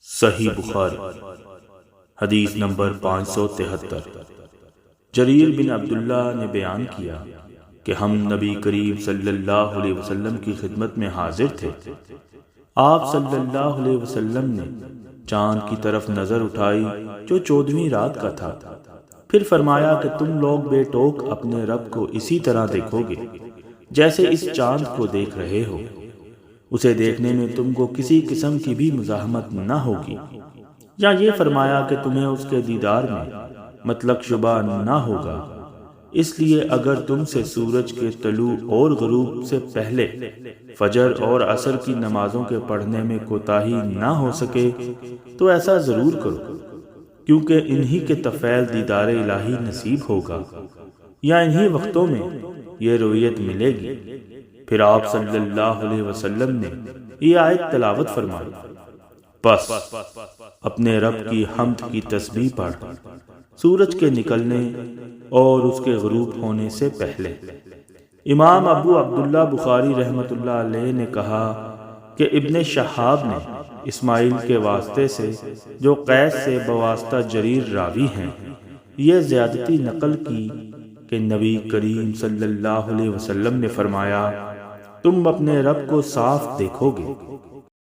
صحیح بخاری حدیث نمبر 573۔ جریر بن عبداللہ نے بیان کیا کہ ہم نبی کریم صلی اللہ علیہ وسلم کی خدمت میں حاضر تھے۔ آپ صلی اللہ علیہ وسلم نے چاند کی طرف نظر اٹھائی جو 14ویں رات کا تھا، پھر فرمایا کہ تم لوگ بے ٹوک اپنے رب کو اسی طرح دیکھو گے جیسے اس چاند کو دیکھ رہے ہو۔ اسے دیکھنے میں تم کو کسی قسم کی بھی مزاحمت نہ ہوگی، یا یہ فرمایا کہ تمہیں اس کے دیدار میں مطلق شبہ نہ ہوگا۔ اس لیے اگر تم سے سورج کے طلوع اور غروب سے پہلے فجر اور عصر کی نمازوں کے پڑھنے میں کوتاہی نہ ہو سکے تو ایسا ضرور کرو، کیونکہ انہی کے طفیل دیدار الہی نصیب ہوگا، یا انہی وقتوں میں یہ رویت ملے گی۔ پھر آپ صلی اللہ علیہ وسلم نے یہ آیت تلاوت فرمائی، پس اپنے رب کی حمد کی تسبیح پڑھ سورج کے نکلنے اور اس کے غروب ہونے سے پہلے۔ امام ابو عبداللہ بخاری رحمۃ اللہ علیہ نے کہا کہ ابن شہاب نے اسماعیل کے واسطے سے جو قیس سے بواسطہ جریر راوی ہیں یہ زیادتی نقل کی کہ نبی کریم صلی اللہ علیہ وسلم نے فرمایا تم اپنے رب کو صاف دیکھو گے۔